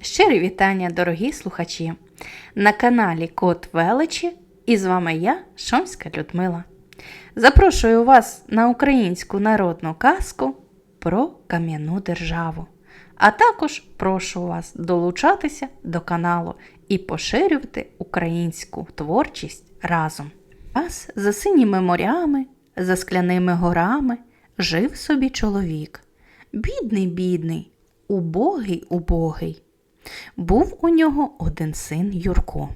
Щирі вітання, дорогі слухачі! На каналі Кот Величі і з вами я, Шомська Людмила. Запрошую вас на українську народну казку про кам'яну державу. А також прошу вас долучатися до каналу і поширювати українську творчість разом. Раз за синіми морями, за скляними горами жив собі чоловік. Бідний, убогий. Був у нього один син Юрко.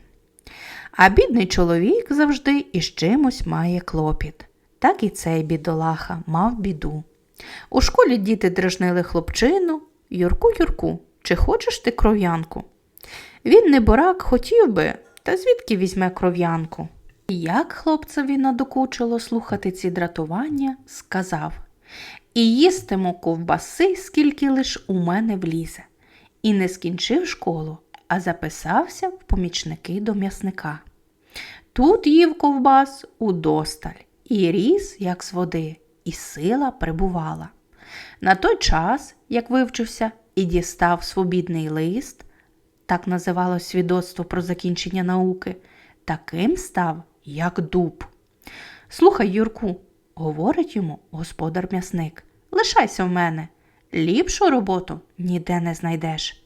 А бідний чоловік завжди із чимось має клопіт. Так і цей бідолаха мав біду. У школі діти дражнили хлопчину: Юрку, чи хочеш ти кров'янку? Він, неборак, хотів би, та звідки візьме кров'янку? І як хлопцеві надокучило слухати ці дратування, сказав: і їстиму ковбаси, скільки лиш у мене влізе. І не скінчив школу, а записався в помічники до м'ясника. Тут їв ковбас удосталь, і ріс, як з води, і сила прибувала. На той час, як вивчився і дістав свобідний лист, так називалось свідоцтво про закінчення науки, таким став, як дуб. «Слухай, Юрку, – говорить йому господар-м'ясник, – лишайся в мене. Ліпшу роботу ніде не знайдеш.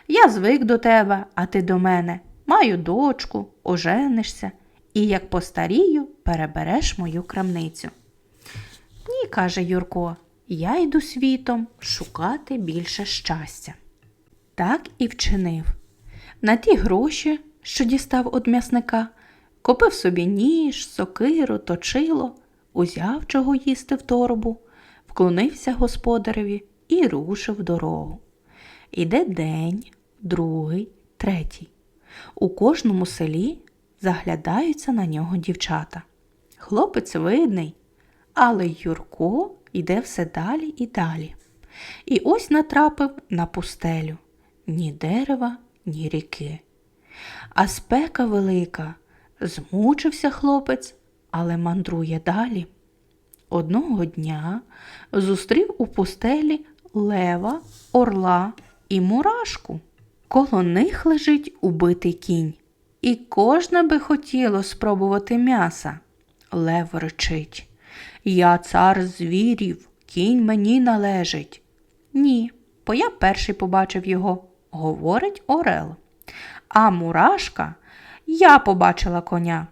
Я звик до тебе, а ти до мене. Маю дочку, оженишся, і як постарію, перебереш мою крамницю». «Ні, – каже Юрко, – я йду світом шукати більше щастя». Так і вчинив. На ті гроші, що дістав од м'ясника, купив собі ніж, сокиру, точило, узяв чого їсти в торбу, вклонився господареві і рушив в дорогу. Іде день, другий, третій. У кожному селі заглядаються на нього дівчата. Хлопець видний, але Юрко йде все далі і далі. І ось натрапив на пустелю. Ні дерева, ні ріки. А спека велика. Змучився хлопець, але мандрує далі. Одного дня зустрів у пустелі лева, орла і мурашку. Коло них лежить убитий кінь, і кожне би хотіло спробувати м'яса. Лев речить: «Я цар звірів, кінь мені належить». «Ні, бо я перший побачив його», – говорить орел. А мурашка: «Я побачила коня».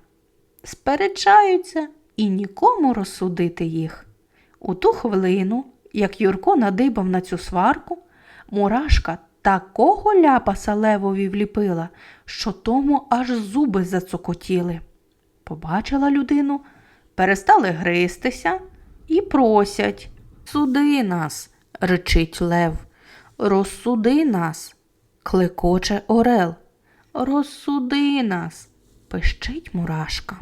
Сперечаються і нікому розсудити їх. У ту хвилину, як Юрко надибав на цю сварку, мурашка такого ляпаса левові вліпила, що тому аж зуби зацокотіли. Побачила людину, перестали гристися і просять: «Суди нас», – ричить лев. «Розсуди нас», – клекоче орел. «Розсуди нас», – пищить мурашка.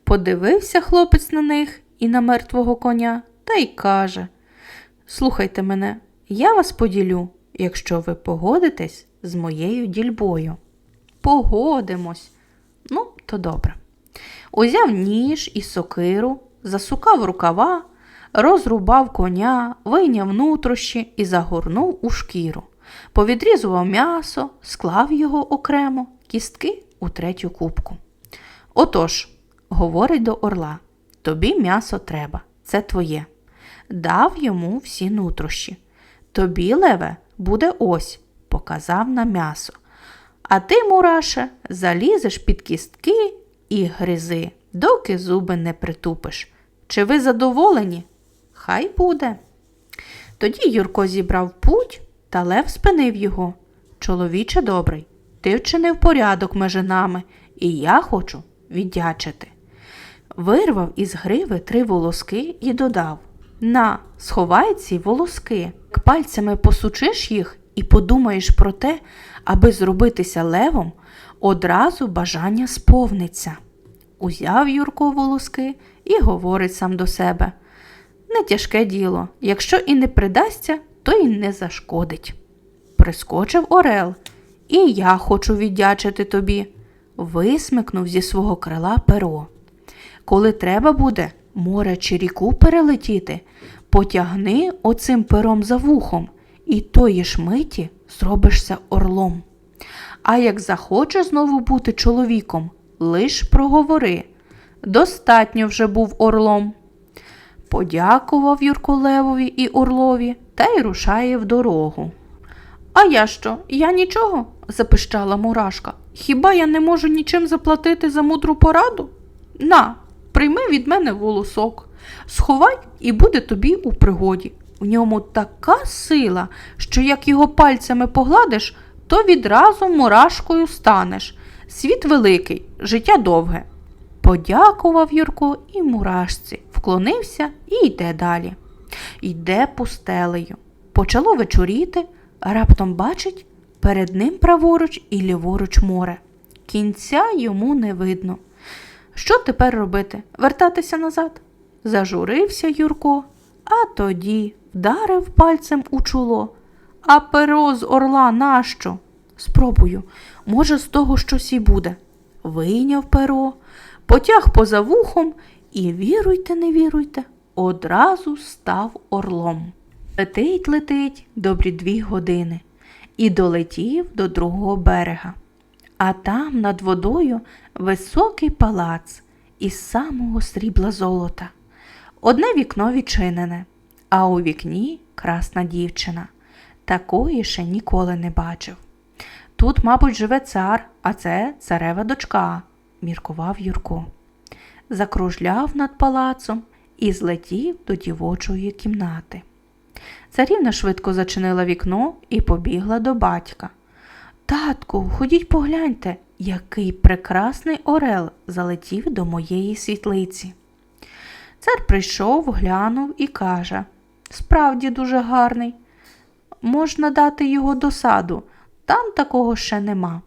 Подивився хлопець на них і на мертвого коня та й каже: «Слухайте мене, я вас поділю, якщо ви погодитесь з моєю дільбою». «Погодимось». «Ну, то добре». Узяв ніж і сокиру, засукав рукава, розрубав коня, вийняв нутрощі і загорнув у шкіру. Повідрізував м'ясо, склав його окремо, кістки у третю купку. «Отож», – говорить до орла, – «тобі м'ясо треба, це твоє». Дав йому всі нутрощі. «Тобі, леве, буде ось», – показав на м'ясо. «А ти, мураше, залізеш під кістки і гризи, доки зуби не притупиш. Чи ви задоволені?» «Хай буде». Тоді Юрко зібрав путь, та лев спинив його. «Чоловіче добрий, ти вчинив порядок межи нами, і я хочу віддячити». Вирвав із гриви 3 волоски і додав: «На, сховай ці волоски. Пальцями посучиш їх і подумаєш про те, аби зробитися левом, одразу бажання сповниться». Узяв Юрко волоски і говорить сам до себе: «Не тяжке діло, якщо і не придасться, то й не зашкодить». Прискочив орел: «І я хочу віддячити тобі». Висмикнув зі свого крила перо. «Коли треба буде море чи ріку перелетіти, потягни оцим пером за вухом, і тої ж миті зробишся орлом. А як захочеш знову бути чоловіком, лиш проговори. Достатньо вже був орлом. Подякував Юрко левові і орлові та й рушає в дорогу. А я що, я нічого? Запищала мурашка. Хіба я не можу нічим заплатити за мудру пораду? На, прийми від мене волосок. Сховай і буде тобі у пригоді. В ньому така сила, що як його пальцями погладиш, то відразу мурашкою станеш. Світ великий, життя довге. Подякував Юрко і мурашці, вклонився і йде далі. Йде пустелею. Почало вечоріти, а раптом бачить, перед ним праворуч і ліворуч море. Кінця йому не видно. Що тепер робити? Вертатися назад? Зажурився Юрко, а тоді вдарив пальцем у чоло. А перо з орла нащо? Спробую, може, з того щось і буде. Вийняв перо, потяг поза вухом і, віруйте, не віруйте, одразу став орлом. Летить, добрі 2 години, і долетів до другого берега. А там над водою високий палац із самого срібла золота. Одне вікно відчинене, а у вікні красна дівчина. Такої ще ніколи не бачив. Тут, мабуть, живе цар, а це царева дочка, міркував Юрко. Закружляв над палацом і злетів до дівочої кімнати. Царівна швидко зачинила вікно і побігла до батька. Татку, ходіть погляньте, який прекрасний орел залетів до моєї світлиці. Цар прийшов, глянув і каже: справді дуже гарний. Можна дати його до саду, там такого ще нема.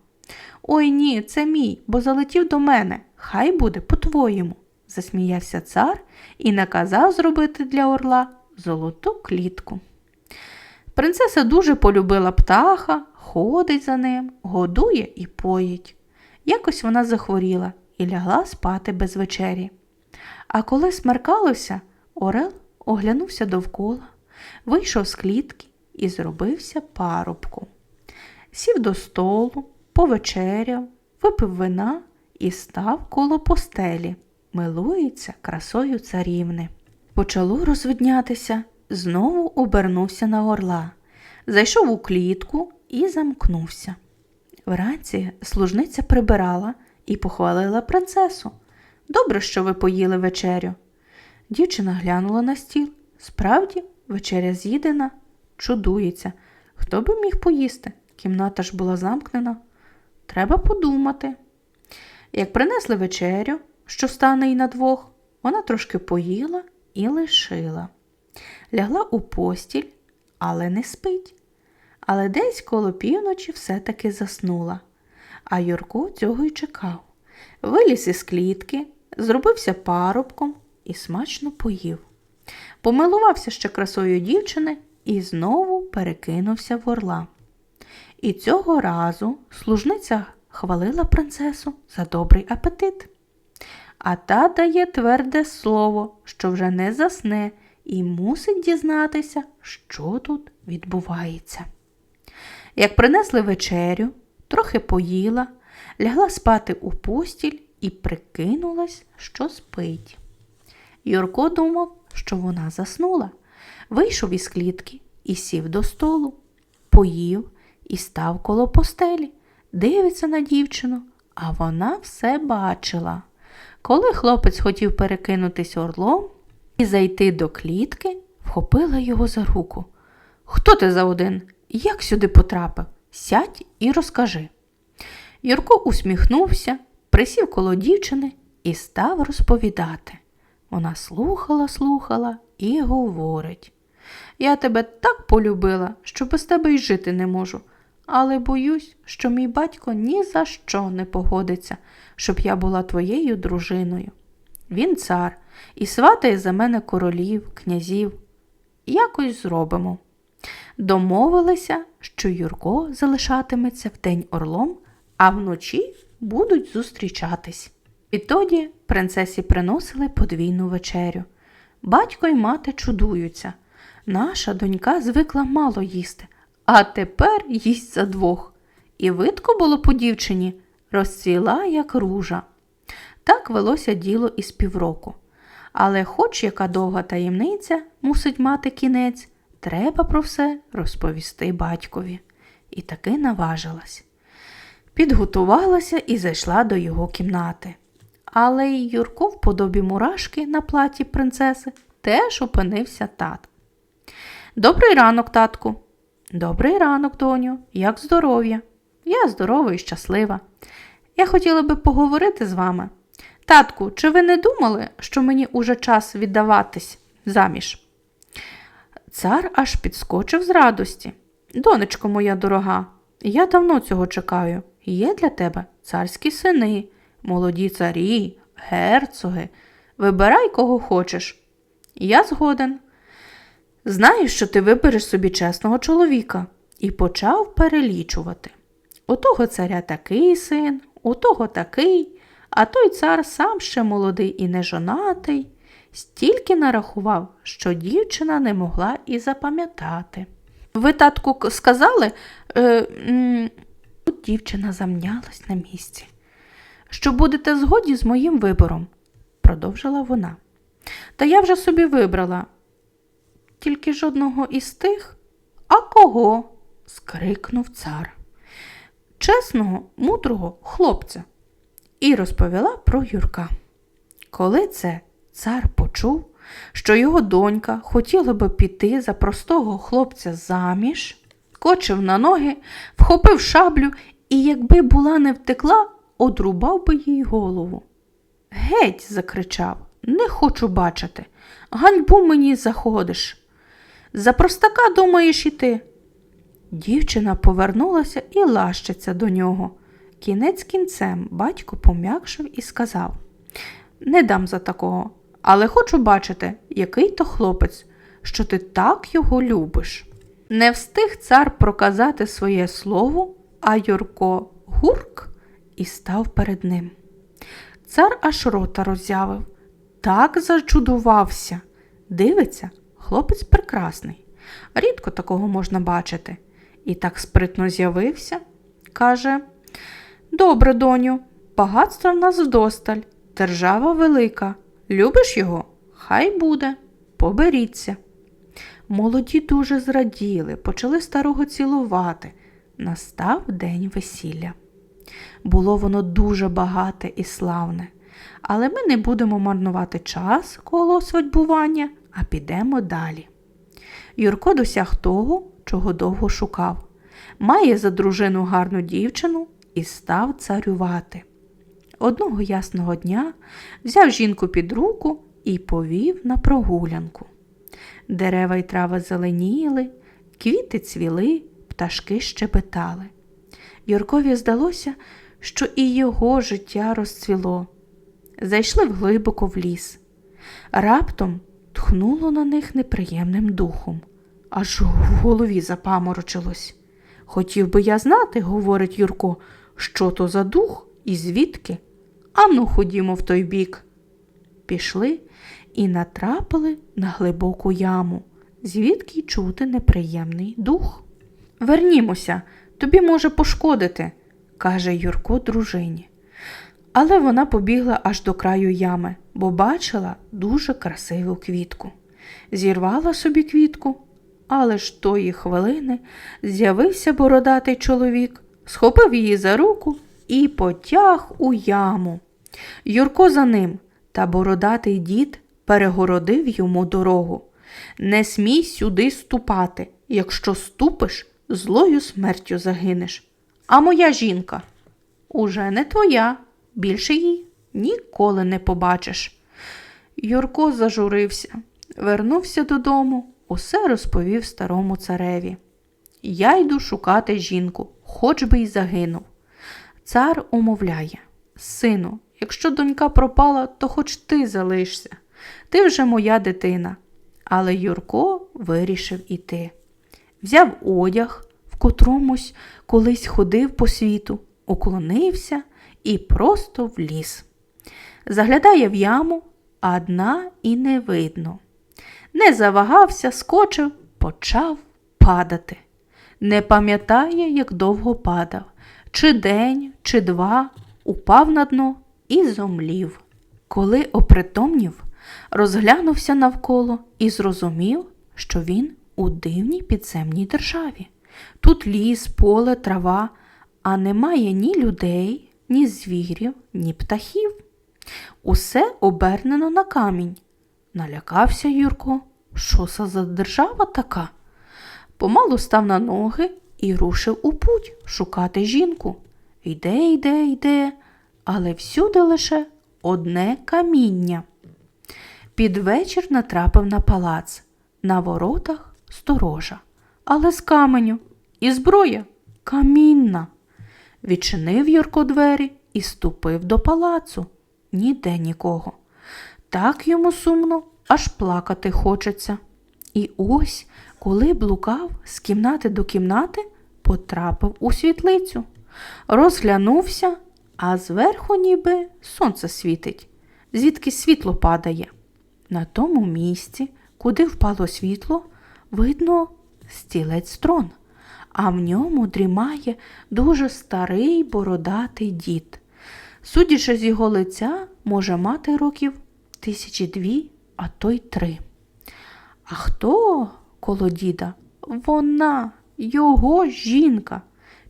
Ой ні, це мій, бо залетів до мене, хай буде по-твоєму, засміявся цар і наказав зробити для орла золоту клітку. Принцеса дуже полюбила птаха, ходить за ним, годує і поїть. Якось вона захворіла і лягла спати без вечері. А коли смеркалося, орел оглянувся довкола, вийшов з клітки і зробився парубком. Сів до столу, повечеряв, випив вина і став коло постелі, милується красою царівни. Почало розвиднятися, знову обернувся на орла, зайшов у клітку і замкнувся. Вранці служниця прибирала і похвалила принцесу. Добре, що ви поїли вечерю. Дівчина глянула на стіл. Справді, вечеря з'їдена. Чудується. Хто би міг поїсти? Кімната ж була замкнена. Треба подумати. Як принесли вечерю, що стане й на 2, вона трошки поїла і лишила. Лягла у постіль, але не спить. Але десь коло півночі все-таки заснула. А Юрко цього й чекав. Виліз із клітки, зробився парубком і смачно поїв. Помилувався ще красою дівчини і знову перекинувся в орла. І цього разу служниця хвалила принцесу за добрий апетит. А та дає тверде слово, що вже не засне і мусить дізнатися, що тут відбувається. Як принесли вечерю, трохи поїла, лягла спати у постіль і прикинулась, що спить. Юрко думав, що вона заснула. Вийшов із клітки і сів до столу. Поїв і став коло постелі. Дивиться на дівчину, а вона все бачила. Коли хлопець хотів перекинутись орлом і зайти до клітки, вхопила його за руку. «Хто ти за один? Як сюди потрапив? Сядь і розкажи». Юрко усміхнувся, присів коло дівчини і став розповідати. Вона слухала і говорить: «Я тебе так полюбила, що без тебе й жити не можу. Але боюсь, що мій батько ні за що не погодиться, щоб я була твоєю дружиною. Він цар і сватає за мене королів, князів. Якось зробимо». Домовилися, що Юрко залишатиметься вдень орлом, а вночі будуть зустрічатись. Відтоді принцесі приносили подвійну вечерю. Батько й мати чудуються. Наша донька звикла мало їсти, а тепер їсть за двох. І видко було по дівчині, розцвіла, як ружа. Так велося діло із півроку. Але хоч яка довга таємниця мусить мати кінець, треба про все розповісти батькові. І таки наважилась. Підготувалася і зайшла до його кімнати. Але й Юрко в подобі мурашки на платі принцеси теж опинився тат. «Добрий ранок, татку!» «Добрий ранок, доню! Як здоров'я?» «Я здорова і щаслива. Я хотіла би поговорити з вами. Татку, чи ви не думали, що мені уже час віддаватись заміж?» Цар аж підскочив з радості. «Донечко моя дорога, я давно цього чекаю. Є для тебе царські сини, молоді царі, герцоги. Вибирай, кого хочеш. Я згоден. Знаю, що ти вибереш собі чесного чоловіка». І почав перелічувати. У того царя такий син, у того такий, а той цар сам ще молодий і нежонатий. Стільки нарахував, що дівчина не могла і запам'ятати. «Ви, татку, сказали...» Тут дівчина замнялась на місці. «Що будете згодні з моїм вибором», – продовжила вона. «Та я вже собі вибрала. Тільки жодного із тих...» «А кого?» – скрикнув цар. «Чесного, мудрого хлопця». І розповіла про Юрка. Коли це цар почув, що його донька хотіла би піти за простого хлопця заміж, скочив на ноги, вхопив шаблю і, якби була не втекла, одрубав би їй голову. «Геть!» – закричав. «Не хочу бачити. Ганьбу мені заходиш. За простака думаєш іти?» Дівчина повернулася і лащиться до нього. Кінець кінцем батько пом'якшив і сказав: «Не дам за такого, але хочу бачити, який то хлопець, що ти так його любиш». Не встиг цар проказати своє слово, а Юрко гурк і став перед ним. Цар аж рота роззявив, так зачудувався. Дивиться, хлопець прекрасний, рідко такого можна бачити. І так спритно з'явився, каже: «Добре, доню, багатства в нас вдосталь, держава велика. Любиш його? Хай буде, поберіться». Молоді дуже зраділи, почали старого цілувати. Настав день весілля. Було воно дуже багате і славне, але ми не будемо марнувати час коло свадьбування, а підемо далі. Юрко досяг того, чого довго шукав. Має за дружину гарну дівчину і став царювати. Одного ясного дня взяв жінку під руку і повів на прогулянку. Дерева й трави зеленіли, квіти цвіли, пташки щебетали. Юркові здалося, що і його життя розцвіло. Зайшли глибоко в ліс. Раптом тхнуло на них неприємним духом. Аж в голові запаморочилось. «Хотів би я знати, – говорить Юрко, – що то за дух і звідки? Ану, ходімо в той бік». Пішли і натрапили на глибоку яму, звідки й чути неприємний дух. «Вернімося, тобі може пошкодити», – каже Юрко дружині. Але вона побігла аж до краю ями, бо бачила дуже красиву квітку. Зірвала собі квітку, але ж тої хвилини з'явився бородатий чоловік, схопив її за руку і потяг у яму. Юрко за ним, та бородатий дід перегородив йому дорогу. «Не смій сюди ступати, якщо ступиш, злою смертю загинеш. А моя жінка?» «Уже не твоя, більше її ніколи не побачиш». Юрко зажурився, вернувся додому, усе розповів старому цареві. «Я йду шукати жінку, хоч би й загинув». Цар умовляє: «Сину, якщо донька пропала, то хоч ти залишся. Ти вже моя дитина». Але Юрко вирішив іти. Взяв одяг, в котромусь колись ходив по світу, уклонився і просто в ліс. Заглядає в яму, а дна і не видно. Не завагався, скочив, почав падати. Не пам'ятає, як довго падав. Чи день, чи два, упав на дно і зомлів. Коли опритомнів, розглянувся навколо і зрозумів, що він у дивній підземній державі. Тут ліс, поле, трава, а немає ні людей, ні звірів, ні птахів. Усе обернено на камінь. Налякався Юрко. Що це за держава така? Помалу став на ноги і рушив у путь шукати жінку. Йде, але всюди лише одне каміння. Під вечір натрапив на палац. На воротах сторожа, але з каменю, і зброя камінна. Відчинив Юрко двері і ступив до палацу. Ніде нікого. Так йому сумно, аж плакати хочеться. І ось, коли блукав з кімнати до кімнати, потрапив у світлицю. Розглянувся, а зверху ніби сонце світить, звідки світло падає. На тому місці, куди впало світло, видно стілець-трон, а в ньому дрімає дуже старий бородатий дід. Судячи з його лиця, може мати років 1002, а то й 3. А хто коло діда? Вона, його жінка,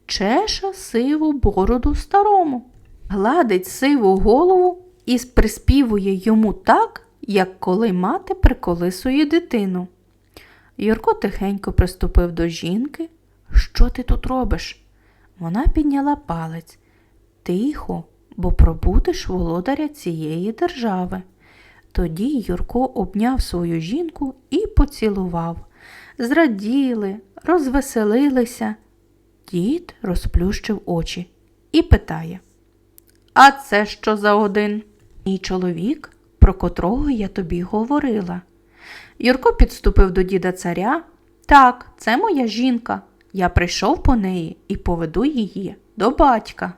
чеше сиву бороду старому, гладить сиву голову і приспівує йому так, як коли мати приколисує дитину. Юрко тихенько приступив до жінки. Що ти тут робиш? Вона підняла палець. Тихо, бо пробудеш володаря цієї держави. Тоді Юрко обняв свою жінку і поцілував. Зраділи, розвеселилися. Дід розплющив очі і питає: «А це що за один?» «Мій чоловік, про котрого я тобі говорила». Юрко підступив до діда царя. «Так, це моя жінка. Я прийшов по неї і поведу її до батька».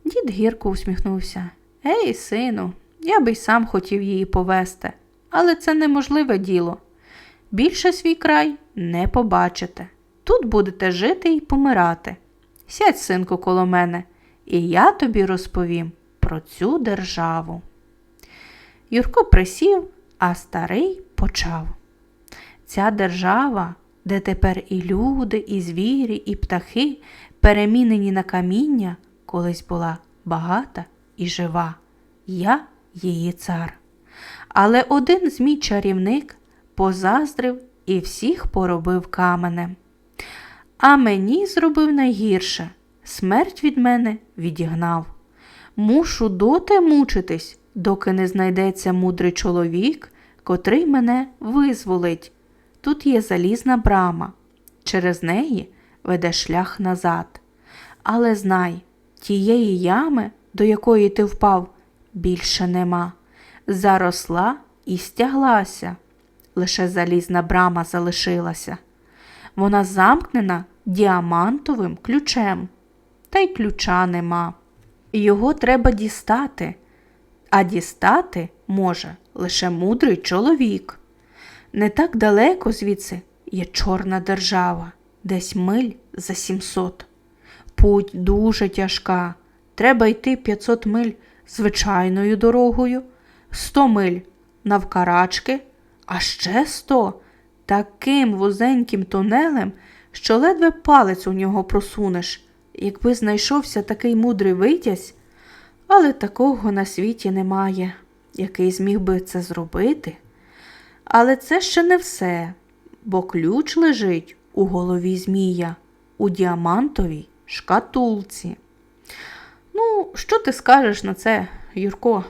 Дід гірко усміхнувся. «Ей, сину, я би й сам хотів її повести, але це неможливе діло. Більше свій край не побачите. Тут будете жити і помирати. Сядь, синку, коло мене, і я тобі розповім про цю державу». Юрко присів, а старий почав. «Ця держава, де тепер і люди, і звірі, і птахи перемінені на каміння, колись була багата і жива. Я її цар. Але один змій-чарівник позаздрив і всіх поробив каменем. А мені зробив найгірше. Смерть від мене відігнав. Мушу доти мучитись, доки не знайдеться мудрий чоловік, котрий мене визволить. Тут є залізна брама. Через неї веде шлях назад. Але знай, тієї ями, до якої ти впав, більше нема. Заросла і стяглася. Лише залізна брама залишилася. Вона замкнена діамантовим ключем. Та й ключа нема. Його треба дістати. А дістати може лише мудрий чоловік. Не так далеко звідси є чорна держава, десь миль за 700. Путь дуже тяжка. Треба йти 500 миль звичайною дорогою, 100 миль навкарачки, а ще 100 таким вузеньким тунелем, що ледве палець у нього просунеш. Якби знайшовся такий мудрий витязь, але такого на світі немає, який зміг би це зробити. Але це ще не все, бо ключ лежить у голові змія, у діамантовій шкатулці. Ну, що ти скажеш на це, Юрко?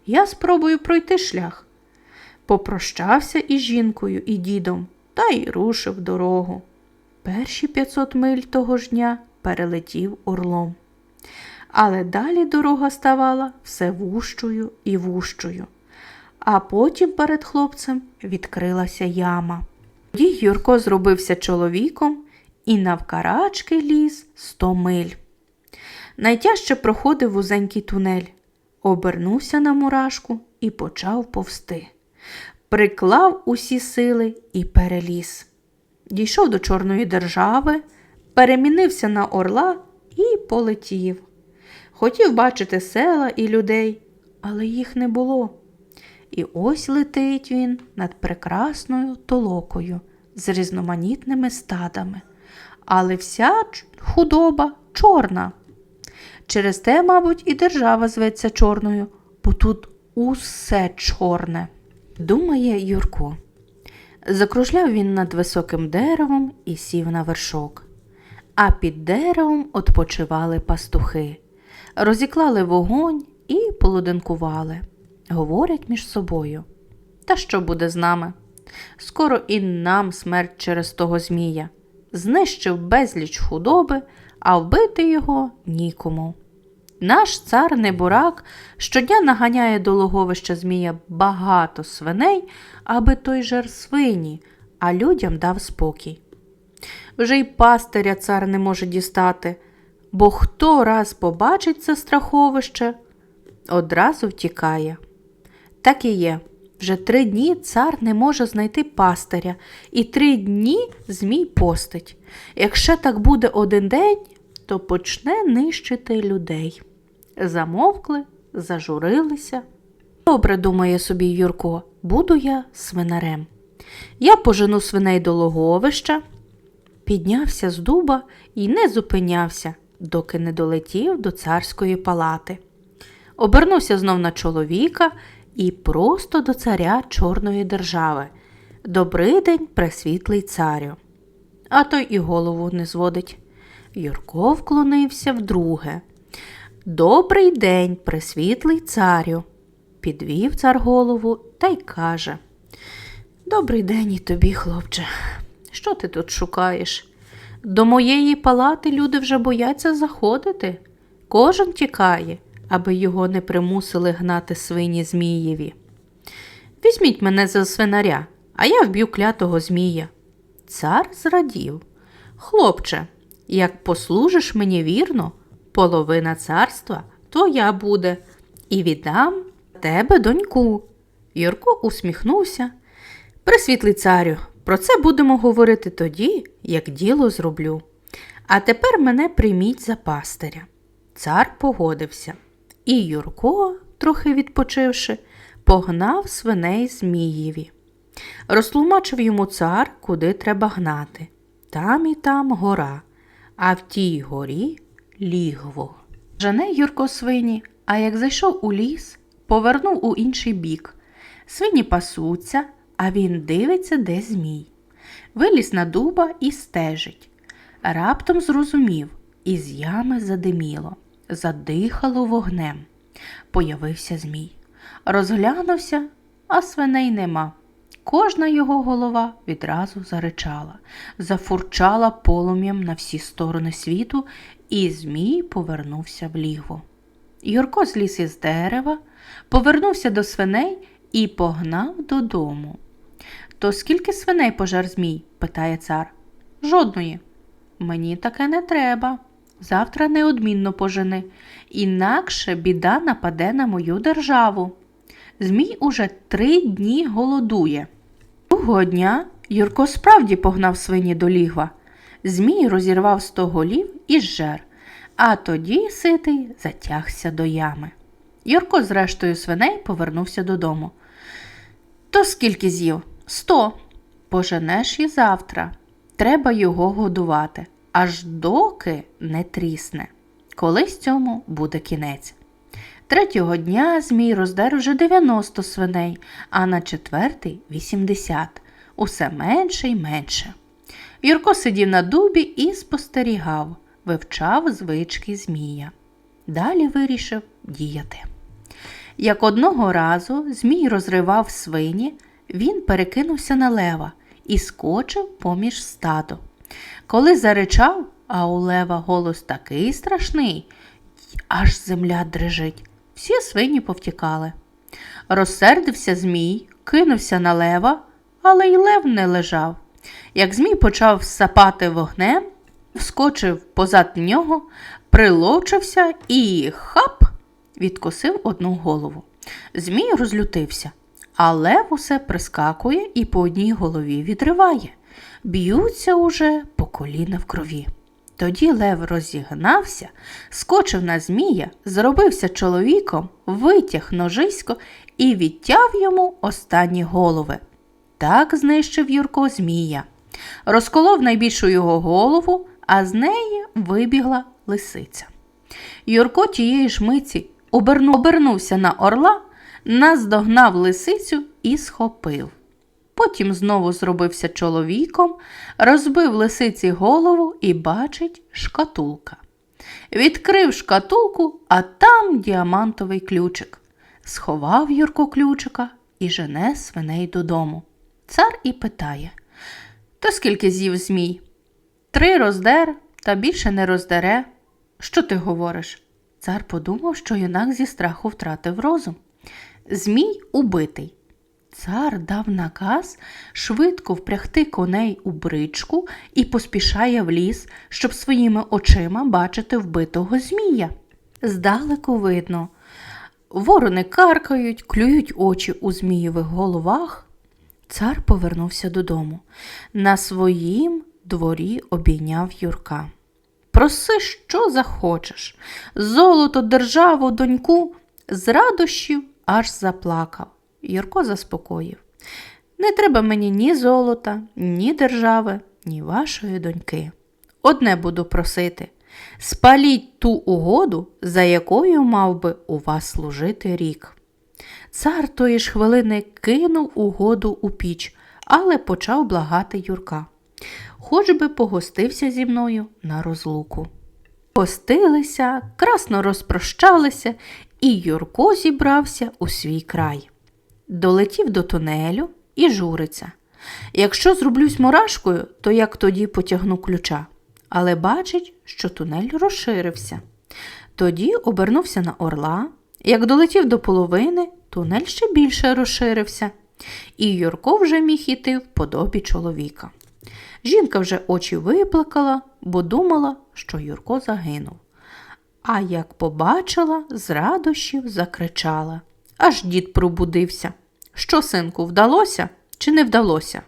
Я спробую пройти шлях. Попрощався із жінкою і дідом та й рушив дорогу. Перші 500 миль того ж дня перелетів орлом. Але далі дорога ставала все вужчою і вужчою. А потім перед хлопцем відкрилася яма. Тоді Юрко зробився чоловіком і навкарачки ліз 100 миль. Найтяжче проходив вузенький тунель. Обернувся на мурашку і почав повзти. Приклав усі сили і переліз. дійшов до Чорної держави, перемінився на орла і полетів. Хотів бачити села і людей, але їх не було. І ось летить він над прекрасною толокою з різноманітними стадами, але вся худоба чорна. Через те, мабуть, і держава зветься Чорною, бо тут усе чорне, думає Юрко. Закружляв він над високим деревом і сів на вершок. А під деревом odpoczywали пастухи, розіклали вогонь і полуденкували. Говорять між собою: та що буде з нами? Скоро і нам смерть через того змія. Знищив безліч худоби, а вбити його нікому. Наш цар Небурак щодня наганяє до логовища змія багато свиней, аби той жер свині, а людям дав спокій. Вже й пастиря цар не може дістати, бо хто раз побачить це страховище, одразу втікає. Так і є. Вже 3 дні цар не може знайти пастиря, і 3 дні змій постить. Якщо так буде 1 день, то почне нищити людей. Замовкли, зажурилися. Добре, думає собі Юрко, буду я свинарем. Я пожену свиней до логовища, піднявся з дуба і не зупинявся, доки не долетів до царської палати. Обернувся знов на чоловіка і просто до царя Чорної держави. Добрий день, пресвітлий царю. А той і голову не зводить. Юрко вклонився вдруге. Добрий день, пресвітлий царю. Підвів цар голову та й каже: добрий день і тобі, хлопче. Що ти тут шукаєш? До моєї палати люди вже бояться заходити. Кожен тікає, аби його не примусили гнати свині змієві. Візьміть мене за свинаря, а я вб'ю клятого змія. Цар зрадів. Хлопче, як послужиш мені вірно, половина царства твоя буде, і віддам тебе доньку. Юрко усміхнувся. Пресвітлий царю, про це будемо говорити тоді, як діло зроблю. А тепер мене прийміть за пастиря. Цар погодився. І Юрко, трохи відпочивши, погнав свиней змієві. Розтлумачив йому цар, куди треба гнати. Там і там гора, а в тій горі лігво. Жене Юрко свині, а як зайшов у ліс, повернув у інший бік. Свині пасуться, а він дивиться, де змій. Виліз на дуба і стежить. Раптом зрозумів, із ями задиміло, задихало вогнем. Появився змій. Розглянувся, а свиней нема. Кожна його голова відразу заричала, зафурчала полум'ям на всі сторони світу, і змій повернувся в лігво. Юрко зліз із дерева, повернувся до свиней і погнав додому. «То скільки свиней пожер змій?» – питає цар. «Жодної». «Мені таке не треба. Завтра неодмінно пожени, інакше біда нападе на мою державу. Змій уже 3 дні голодує». Другого дня Юрко справді погнав свині до лігва. Змій розірвав 100 голів і зжер, а тоді ситий затягся до ями. Юрко з рештою свиней повернувся додому. «То скільки з'їв?» «100. Поженеш і завтра. Треба його годувати, аж доки не трісне. Колись цьому буде кінець». Третього дня змій роздер вже 90 свиней, а на 4-й – 80. Усе менше й менше. Юрко сидів на дубі і спостерігав, вивчав звички змія. Далі вирішив діяти. Як одного разу змій розривав свині, він перекинувся на лева і скочив поміж стадо. Коли заричав, а у лева голос такий страшний, аж земля дрижить. Всі свині повтікали. Розсердився змій, кинувся на лева, але й лев не лежав. Як змій почав сапати вогнем, вскочив позад нього, приловчився і хап! Відкосив одну голову. Змій розлютився, а лев усе прискакує і по одній голові відриває. б'ються уже по коліна в крові. Тоді лев розігнався, скочив на змія, зробився чоловіком, витяг ножисько і відтяв йому останні голови. Так знищив Юрко змія. Розколов найбільшу його голову, а з неї вибігла лисиця. Юрко тієї ж миті обернувся на орла, наздогнав лисицю і схопив. Потім знову зробився чоловіком, розбив лисиці голову і бачить шкатулка. Відкрив шкатулку, а там діамантовий ключик. Сховав Юрко ключика і жене свиней додому. Цар і питає: «То скільки з'їв змій?» «3 роздер, та більше не роздере». «Що ти говориш?» Цар подумав, що юнак зі страху втратив розум. Змій убитий. Цар дав наказ швидко впрягти коней у бричку і поспішає в ліс, щоб своїми очима бачити вбитого змія. Здалеку видно, ворони каркають, клюють очі у змієвих головах. Цар повернувся додому. На своїм дворі обійняв Юрка. «Проси, що захочеш. Золото, державу, доньку». З радощів аж заплакав. Юрко заспокоїв: «Не треба мені ні золота, ні держави, ні вашої доньки. Одне буду просити: спаліть ту угоду, за якою мав би у вас служити рік». Цар тої ж хвилини кинув угоду у піч, але почав благати Юрка: «Хоч би погостився зі мною на розлуку». Постилися, красно розпрощалися, і Юрко зібрався у свій край. Долетів до тунелю і журиться: «Якщо зроблюсь мурашкою, то як тоді потягну ключа?» Але бачить, що тунель розширився. Тоді обернувся на орла. Як долетів до половини, тунель ще більше розширився, і Юрко вже міг іти в подобі чоловіка. Жінка вже очі виплакала, бо думала, що Юрко загинув. А як побачила, з радощів закричала. Аж дід пробудився: «Що, синку, вдалося чи не вдалося?»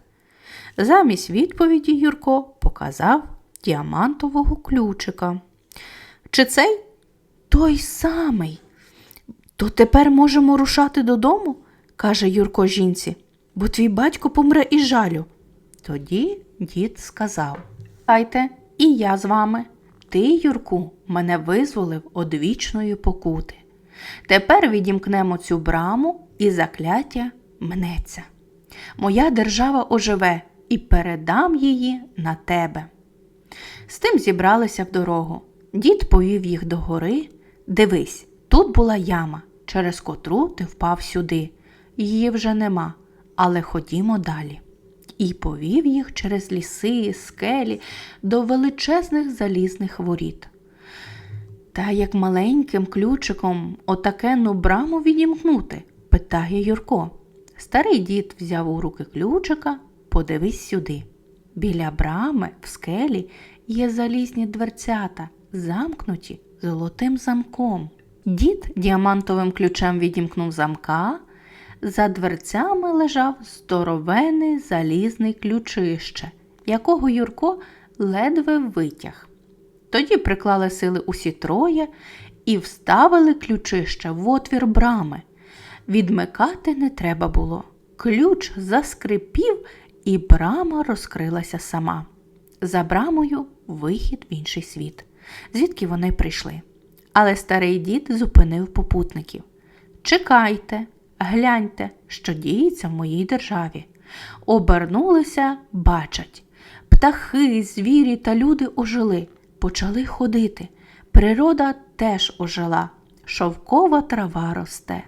Замість відповіді Юрко показав діамантового ключика. «Чи цей?» «Той самий». «То тепер можемо рушати додому?» – каже Юрко жінці, «бо твій батько помре із жалю». Тоді дід сказав: «Дайте, і я з вами. Ти, Юрку, мене визволив од вічної покути. Тепер відімкнемо цю браму, і закляття минеться. Моя держава оживе, і передам її на тебе». З тим зібралися в дорогу. Дід повів їх до гори. «Дивись, тут була яма, через котру ти впав сюди. Її вже нема, але ходімо далі». І повів їх через ліси, скелі до величезних залізних воріт. «Та як маленьким ключиком отакенну браму відімкнути?» – питає Юрко. Старий дід взяв у руки ключика. «Подивись сюди. Біля брами в скелі є залізні дверцята, замкнуті золотим замком». Дід діамантовим ключем відімкнув замка. За дверцями лежав здоровенний залізний ключище, якого Юрко ледве витяг. Тоді приклали сили усі троє і вставили ключище в отвір брами. Відмикати не треба було. Ключ заскрипів, і брама розкрилася сама. За брамою вихід в інший світ, звідки вони прийшли. Але старий дід зупинив попутників. «Чекайте, гляньте, що діється в моїй державі». Обернулися, бачать. Птахи, звірі та люди ожили, почали ходити. Природа теж ожила, шовкова трава росте.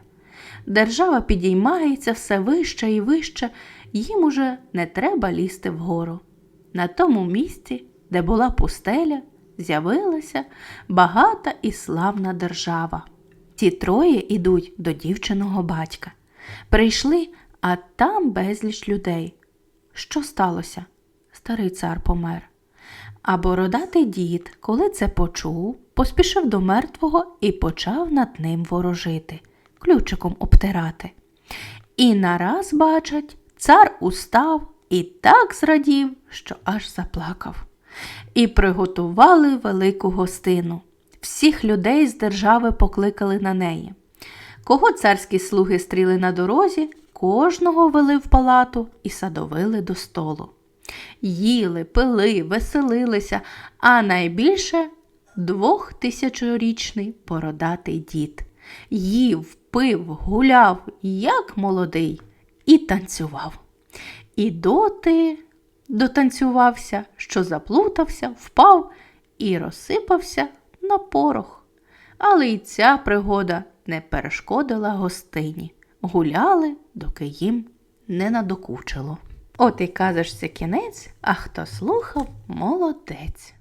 Держава підіймається все вище і вище, їм уже не треба лізти вгору. На тому місці, де була пустеля, з'явилася багата і славна держава. Ті троє ідуть до дівчиного батька. Прийшли, а там безліч людей. Що сталося? Старий цар помер. А бородатий дід, коли це почув, поспішив до мертвого і почав над ним ворожити, ключиком обтирати. І нараз бачать, цар устав, і так зрадів, що аж заплакав. І приготували велику гостину. Всіх людей з держави покликали на неї. Кого царські слуги стріли на дорозі, кожного вели в палату і садовили до столу. Їли, пили, веселилися, а найбільше 2000-річний бородатий дід. Їв, пив, гуляв, як молодий, і танцював. І доти дотанцювався, що заплутався, впав і розсипався на порох. Але й ця пригода не перешкодила гостині. Гуляли, доки їм не надокучило. От і казочці кінець, а хто слухав – молодець.